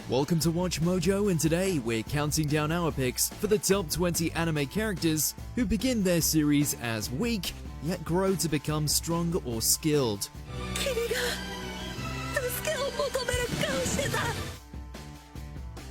Welcome to Watch Mojo, and today we're counting down our picks for the top 20 anime characters who begin their series as weak, yet grow to become strong or skilled.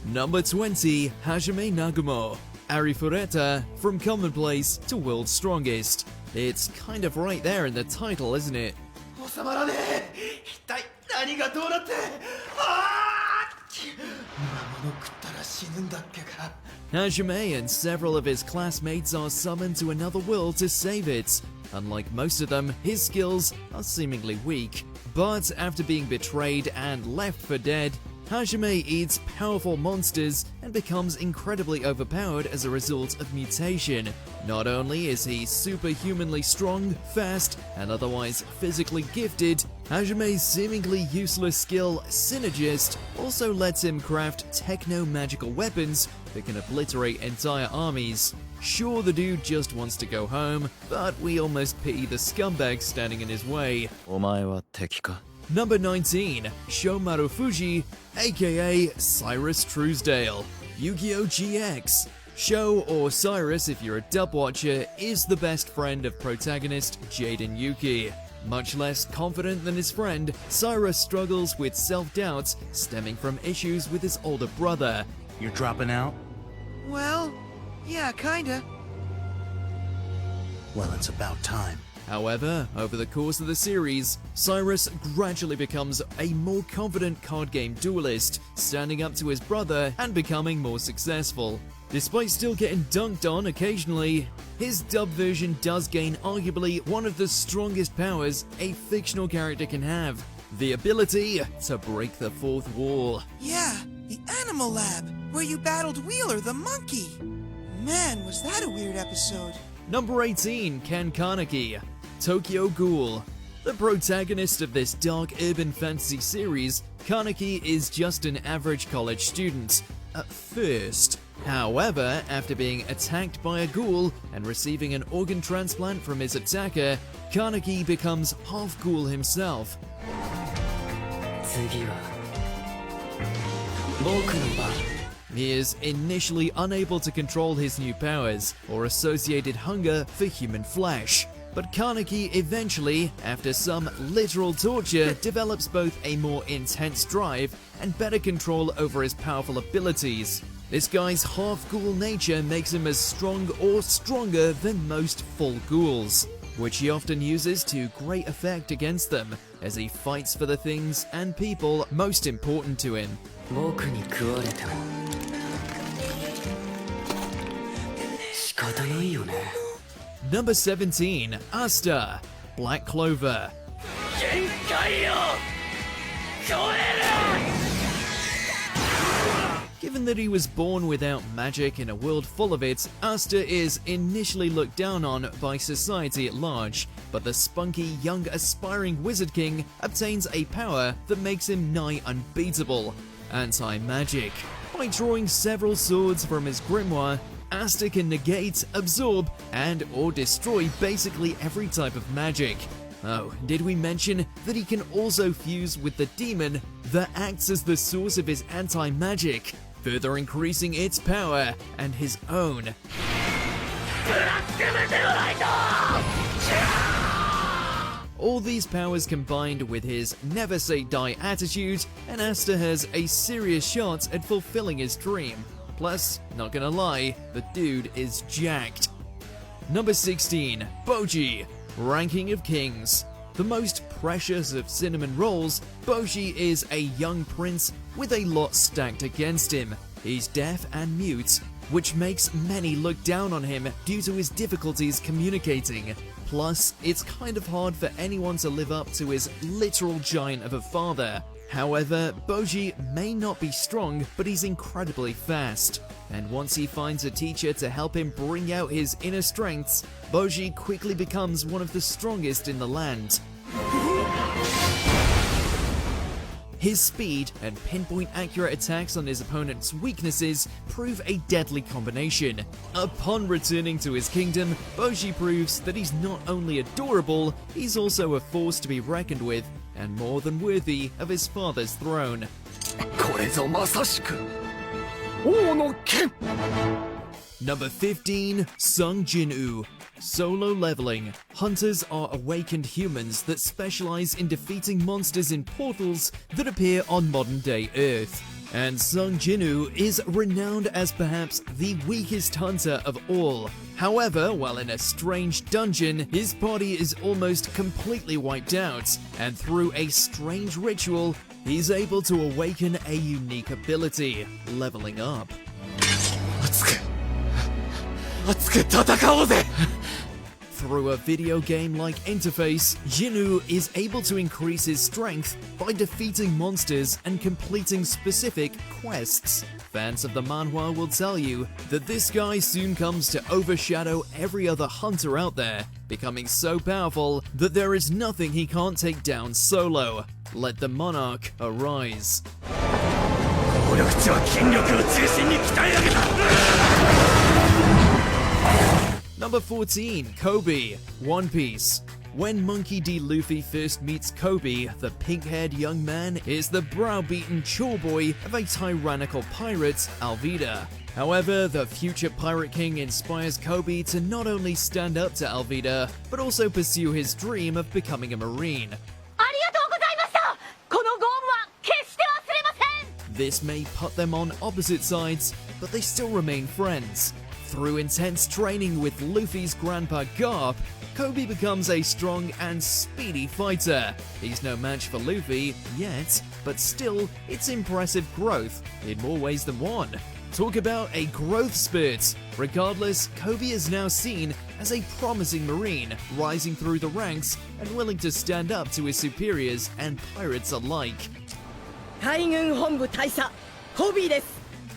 Number 20, Hajime Nagumo. Arifureta, from commonplace to world's strongest. It's kind of right there in the title, isn't it? Hajime and several of his classmates are summoned to another world to save it. Unlike most of them, his skills are seemingly weak. But after being betrayed and left for dead, Hajime eats powerful monsters and becomes incredibly overpowered as a result of mutation. Not only is he superhumanly strong, fast, and otherwise physically gifted, Hajime's seemingly useless skill, Synergist, also lets him craft techno-magical weapons that can obliterate entire armies. Sure, the dude just wants to go home, but we almost pity the scumbag standing in his way. Number 19, Maru Fuji, aka Cyrus Truesdale. Yu-Gi-Oh! GX. Sho, or Cyrus if you're a dub watcher, is the best friend of protagonist Jaden Yuki. Much less confident than his friend, Cyrus struggles with self-doubts stemming from issues with his older brother. You're dropping out? Well, yeah, kinda. Well, it's about time. However, over the course of the series, Cyrus gradually becomes a more confident card game duelist, standing up to his brother and becoming more successful. Despite still getting dunked on occasionally, his dub version does gain arguably one of the strongest powers a fictional character can have: the ability to break the fourth wall. Yeah, the Animal Lab, where you battled Wheeler the monkey. Man, was that a weird episode. Number 18, Kanaki. Tokyo Ghoul. The protagonist of this dark urban fantasy series, Kanaki is just an average college student, at first. However, after being attacked by a ghoul and receiving an organ transplant from his attacker, Kanaki becomes half ghoul himself. He is initially unable to control his new powers or associated hunger for human flesh. But Kanaki eventually, after some literal torture, develops both a more intense drive and better control over his powerful abilities. This guy's half-ghoul nature makes him as strong or stronger than most full ghouls, which he often uses to great effect against them as he fights for the things and people most important to him. Number 17, Aster, Black Clover. Given that he was born without magic in a world full of it, Aster is initially looked down on by society at large, but the spunky young aspiring Wizard King obtains a power that makes him nigh unbeatable: anti-magic. By drawing several swords from his grimoire, Aster can negate, absorb, and or destroy basically every type of magic. Oh, did we mention that he can also fuse with the demon that acts as the source of his anti-magic, further increasing its power and his own. All these powers combined with his never say die attitude, and Aster has a serious shot at fulfilling his dream. Plus, not gonna lie, the dude is jacked. Number 16, Boji, Ranking of Kings. The most precious of cinnamon rolls, Boji is a young prince with a lot stacked against him. He's deaf and mute, which makes many look down on him due to his difficulties communicating. Plus, it's kind of hard for anyone to live up to his literal giant of a father. However, Boji may not be strong, but he's incredibly fast. And once he finds a teacher to help him bring out his inner strengths, Boji quickly becomes one of the strongest in the land. His speed and pinpoint accurate attacks on his opponent's weaknesses prove a deadly combination. Upon returning to his kingdom, Boji proves that he's not only adorable, he's also a force to be reckoned with, and more than worthy of his father's throne. Number 15, Sung Jinu. Solo leveling. Hunters are awakened humans that specialize in defeating monsters in portals that appear on modern-day Earth. And Sung Jinu is renowned as perhaps the weakest hunter of all. However, while in a strange dungeon, his body is almost completely wiped out, and through a strange ritual, he's able to awaken a unique ability, leveling up. Through a video game-like interface, Jinu is able to increase his strength by defeating monsters and completing specific quests. Fans of the manhwa will tell you that this guy soon comes to overshadow every other hunter out there, becoming so powerful that there is nothing he can't take down solo. Let the monarch arise. Number 14, Kobe, One Piece. When Monkey D. Luffy first meets Kobe, the pink-haired young man is the browbeaten chore-boy of a tyrannical pirate, Alvida. However, the future Pirate King inspires Kobe to not only stand up to Alvida, but also pursue his dream of becoming a Marine. This may put them on opposite sides, but they still remain friends. Through intense training with Luffy's grandpa Garp, Kobe becomes a strong and speedy fighter. He's no match for Luffy yet, but still, it's impressive growth in more ways than one. Talk about a growth spurt. Regardless, Kobe is now seen as a promising Marine, rising through the ranks and willing to stand up to his superiors and pirates alike.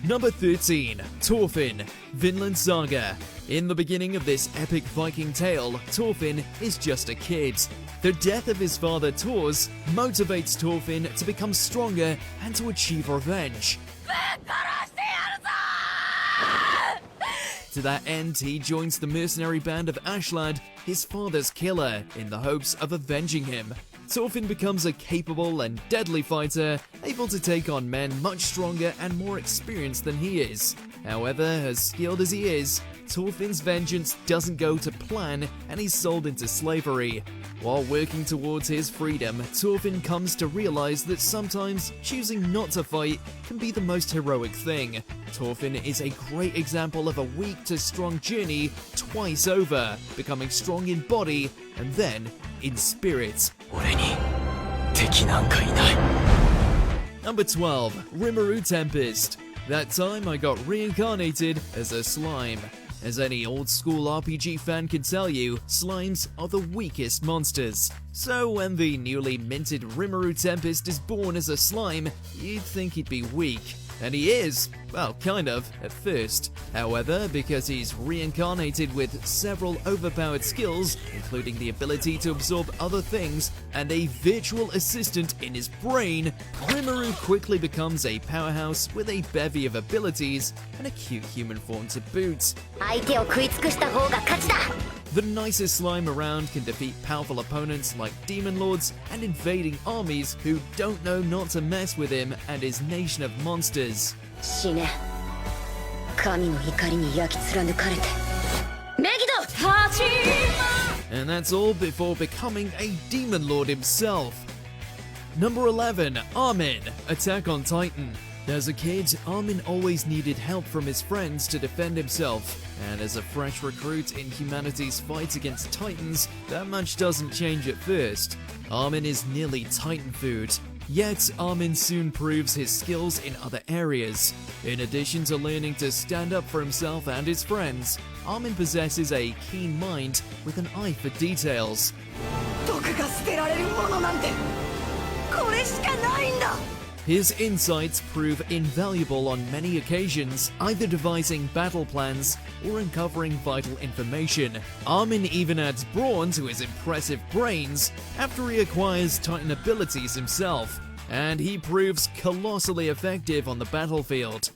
Number 13, Thorfinn, Vinland Saga. In the beginning of this epic Viking tale, Thorfinn is just a kid. The death of his father Thors motivates Thorfinn to become stronger and to achieve revenge. To that end, he joins the mercenary band of Ashlad, his father's killer, in the hopes of avenging him. Thorfinn becomes a capable and deadly fighter, able to take on men much stronger and more experienced than he is. However, as skilled as he is, Thorfinn's vengeance doesn't go to plan and he's sold into slavery. While working towards his freedom, Thorfinn comes to realize that sometimes choosing not to fight can be the most heroic thing. Thorfinn is a great example of a weak to strong journey twice over, becoming strong in body and then in spirit. Number 12, Rimuru Tempest. That time I got reincarnated as a slime. As any old school RPG fan can tell you, slimes are the weakest monsters. So when the newly minted Rimuru Tempest is born as a slime, you'd think he'd be weak. And he is, well, kind of, at first. However, because he's reincarnated with several overpowered skills, including the ability to absorb other things and a virtual assistant in his brain, Rimuru quickly becomes a powerhouse with a bevy of abilities and a cute human form to boot. The nicest slime around can defeat powerful opponents like demon lords and invading armies who don't know not to mess with him and his nation of monsters. And that's all before becoming a demon lord himself. Number 11, Armen, Attack on Titan. As a kid, Armen always needed help from his friends to defend himself, and as a fresh recruit in humanity's fight against Titans, that much doesn't change at first. Armen is nearly Titan food, yet Armen soon proves his skills in other areas. In addition to learning to stand up for himself and his friends, Armen possesses a keen mind with an eye for details. His insights prove invaluable on many occasions, either devising battle plans or uncovering vital information. Armen even adds brawn to his impressive brains after he acquires Titan abilities himself. and he proves colossally effective on the battlefield.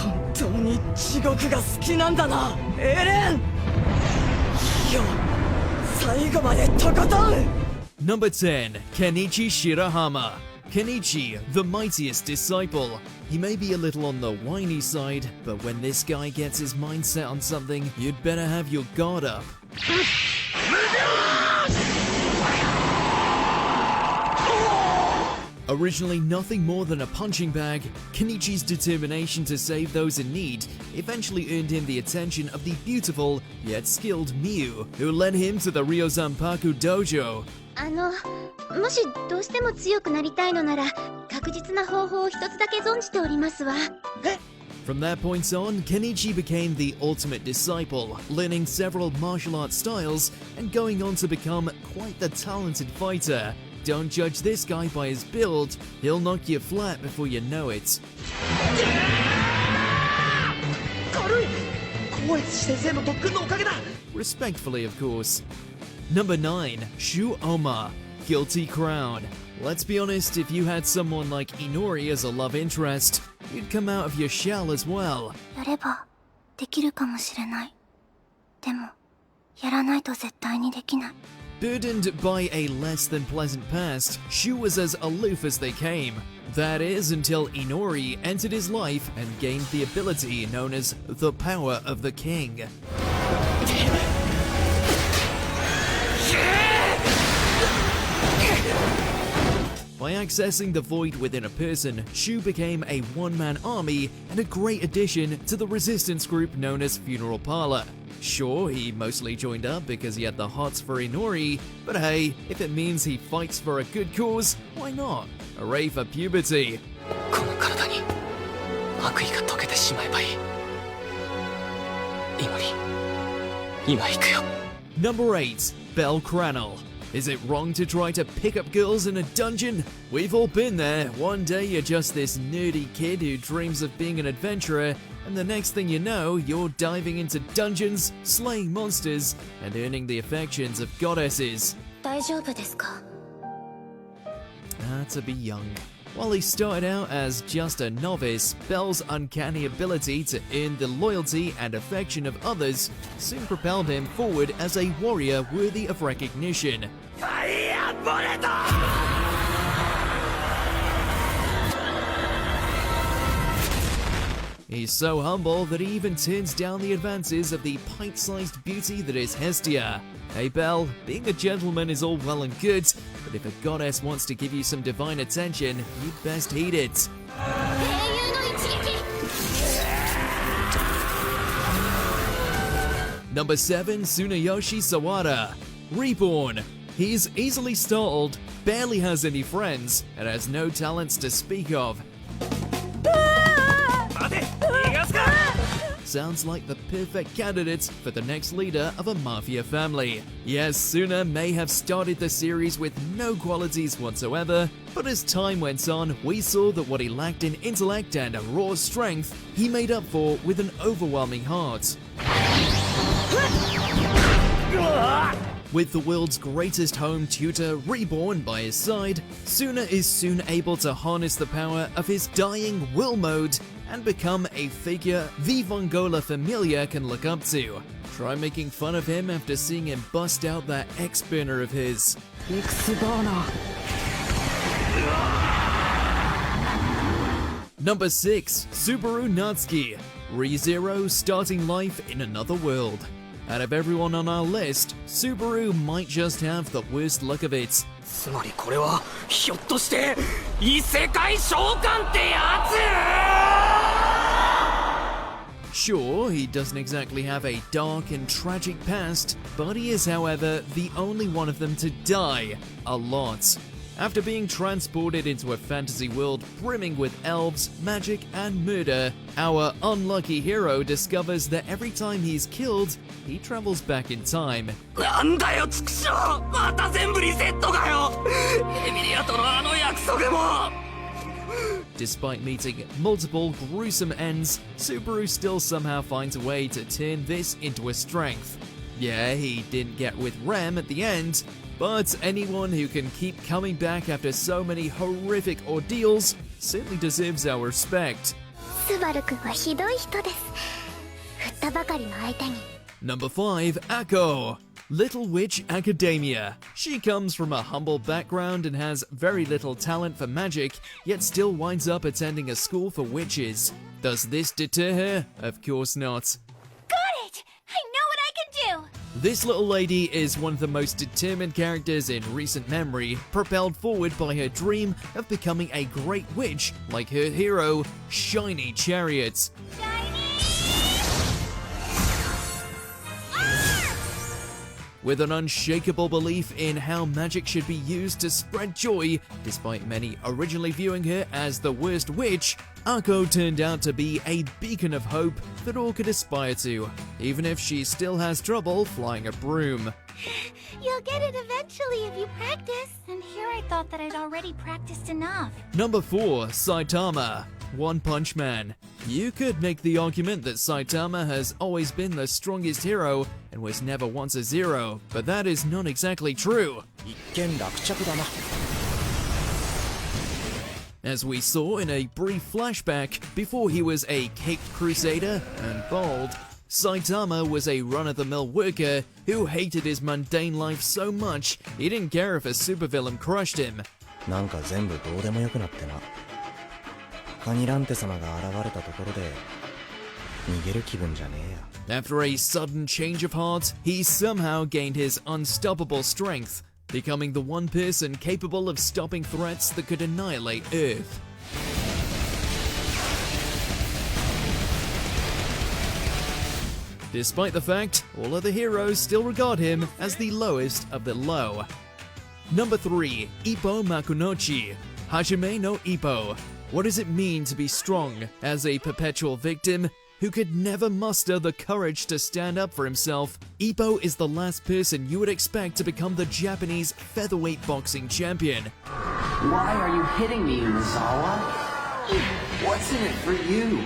本当に地獄が好きなんだな、エレン。いや、最後までとことん。 Number 10. Kenichi Shirahama. Kenichi, the mightiest disciple. He may be a little on the whiny side, but when this guy gets his mind set on something, you'd better have your guard up. Originally nothing more than a punching bag, Kenichi's determination to save those in need eventually earned him the attention of the beautiful yet skilled Miu, who led him to the Ryozanpaku dojo. もしどうしても強くなりたいのなら確実な方法を一つだけ存じておりますわ。From that point on, Kenichi became the ultimate disciple, learning several martial arts styles and going on to become quite the talented fighter. Don't judge this guy by his build, he'll knock you flat before you know it. Respectfully, of course. Number 9. Shu Oma. Guilty Crown. Let's be honest, if you had someone like Inori as a love interest, you'd come out of your shell as well. やればできるかもしれない。でもやらないと絶対にできない。 Burdened by a less than pleasant past, Shu was as aloof as they came. That is, until Inori entered his life and gained the ability known as the Power of the King. By accessing the void within a person, Shu became a one-man army and a great addition to the resistance group known as Funeral Parlor. Sure, he mostly joined up because he had the hots for Inori, but hey, if it means he fights for a good cause, why not? Hooray for puberty! この体に悪意が溶けてしまえばいい。祈り、今行くよ。 Number 8. Belle Cranel. Is it wrong to try to pick up girls in a dungeon? We've all been there. One day you're just this nerdy kid who dreams of being an adventurer, and the next thing you know, you're diving into dungeons, slaying monsters, and earning the affections of goddesses. 大丈夫ですか？ To be young. While he started out as just a novice, Belle's uncanny ability to earn the loyalty and affection of others soon propelled him forward as a warrior worthy of recognition. He's so humble that he even turns down the advances of the pint-sized beauty that is Hestia. Hey Belle, being a gentleman is all well and good, but if a goddess wants to give you some divine attention, you'd best heed it. Number 7. Tsunayoshi Sawada. Reborn. He's easily startled, barely has any friends, and has no talents to speak of. Sounds like the perfect candidate for the next leader of a mafia family. Yes, Suna may have started the series with no qualities whatsoever, but as time went on, we saw that what he lacked in intellect and raw strength, he made up for with an overwhelming heart. With the world's greatest home tutor reborn by his side, Suna is soon able to harness the power of his dying will mode and become a figure the Vongola Familia can look up to. Try making fun of him after seeing him bust out that X-burner of his. Number 6. Subaru Natsuki. ReZero starting life in another world. Out of everyone on our list, Subaru might just have the worst luck of it. つまりこれはひょっとして異世界召喚ってやつ？Sure, he doesn't exactly have a dark and tragic past, but he is, however, the only one of them to die a lot. After being transported into a fantasy world brimming with elves, magic, and murder, our unlucky hero discovers that every time he's killed, he travels back in time. なんだよ畜生また全部リセットかよエミリアとのあの約束も Despite meeting multiple gruesome ends, Subaru still somehow finds a way to turn this into a strength. Yeah, he didn't get with Rem at the end, But anyone who can keep coming back after so many horrific ordeals certainly deserves our respect. スバル君はひどい人です。振ったばかりの相手に。Number 5, Akko. Little Witch Academia. She comes from a humble background and has very little talent for magic, yet still winds up attending a school for witches. Does this deter her? Of course not. Got it! I know what I can do! This little lady is one of the most determined characters in recent memory, propelled forward by her dream of becoming a great witch like her hero, Shiny Chariot. With an unshakable belief in how magic should be used to spread joy, despite many originally viewing her as the worst witch, Akko turned out to be a beacon of hope that all could aspire to, even if she still has trouble flying a broom. You'll get it eventually if you practice. And here I thought that I'd already practiced enough. Number 4, Saitama. One Punch Man. You could make the argument that Saitama has always been the strongest hero and was never once a zero, but that is not exactly true. As we saw in a brief flashback, before he was a caped crusader and bald, Saitama was a run-of-the-mill worker who hated his mundane life so much he didn't care if a supervillain crushed him. なんか全部どうでもよくなってな。カニランテ様が現れたところで逃げる気分じゃねえや。 After a sudden change of heart, he somehow gained his unstoppable strength, becoming the one person capable of stopping threats that could annihilate Earth. Despite the fact, all other heroes still regard him as the lowest of the low. Number 3, Ippo Makunochi. Hajime no Ippo. What does it mean to be strong as a perpetual victim who could never muster the courage to stand up for himself? Ippo is the last person you would expect to become the Japanese featherweight boxing champion. Why are you hitting me, Uzawa? What's in it for you?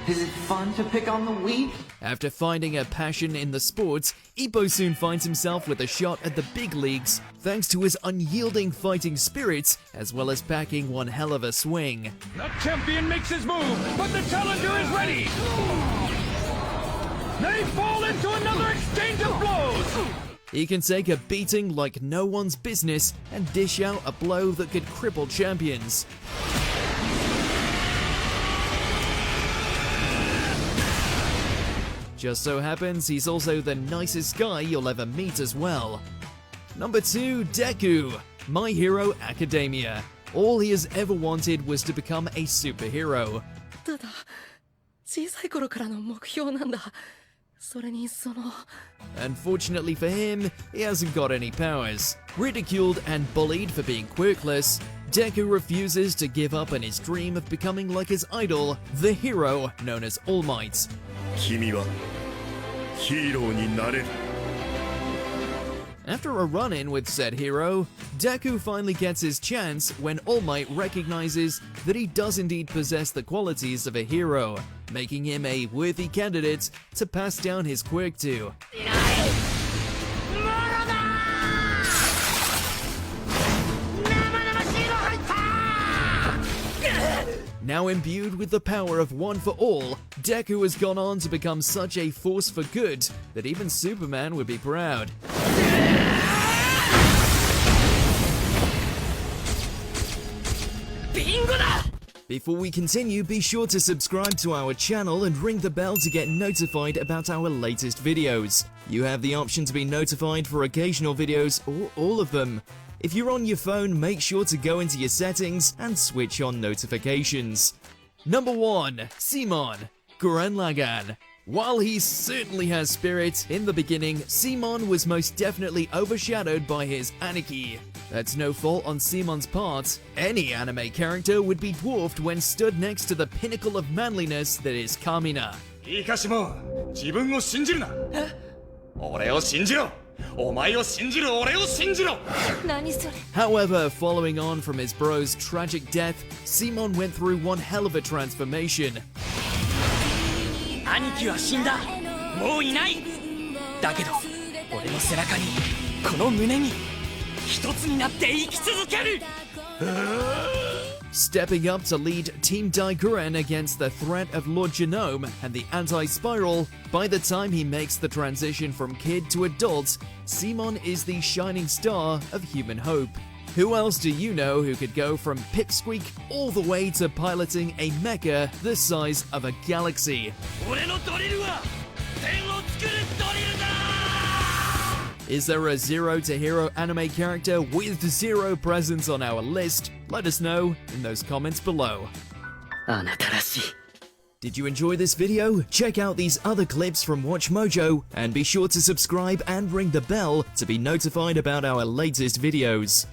Is it fun to pick on the weak? After finding a passion in the sports, Ippo soon finds himself with a shot at the big leagues, thanks to his unyielding fighting spirits, as well as packing one hell of a swing. The champion makes his move, but the challenger is ready! They fall into another exchange of blows! He can take a beating like no one's business and dish out a blow that could cripple champions. Just so happens he's also the nicest guy you'll ever meet as well. Number 2, Deku. My Hero Academia. All he has ever wanted was to become a superhero. ただ小さい頃からの目標なんだ。それにその Unfortunately for him, he hasn't got any powers. Ridiculed and bullied for being quirkless, Deku refuses to give up on his dream of becoming like his idol, the hero known as All Might. 君はヒーローになれる。 After a run-in with said hero, Deku finally gets his chance when All Might recognizes that he does indeed possess the qualities of a hero, making him a worthy candidate to pass down his quirk to. Now imbued with the power of One for All, Deku has gone on to become such a force for good that even Superman would be proud. Before we continue, be sure to subscribe to our channel and ring the bell to get notified about our latest videos. You have the option to be notified for occasional videos or all of them. If you're on your phone, make sure to go into your settings and switch on notifications. Number 1, Simon, Gurren Lagann. While he certainly has spirit, in the beginning, Simon was most definitely overshadowed by his anarchy. That's no fault on Simon's part. Any anime character would be dwarfed when stood next to the pinnacle of manliness that is Kamina. いいかしも自分を信じるな。俺を信じろ。お前を信じる俺を信じろ。何それ However, following on from his bro's tragic death, Simon went through one hell of a transformation. 兄貴は死んだもういないだけど俺の背中にこの胸に一つになって生き続ける Stepping up to lead Team Daiguren against the threat of Lord Genome and the Anti-Spiral, by the time he makes the transition from kid to adult, Simon is the shining star of human hope. Who else do you know who could go from pipsqueak all the way to piloting a mecha the size of a galaxy? 俺のドリルは天を作るドリルだ Is there a zero to hero anime character with zero presence on our list? Let us know in those comments below. あなたらしい Did you enjoy this video? Check out these other clips from Watch Mojo and be sure to subscribe and ring the bell to be notified about our latest videos.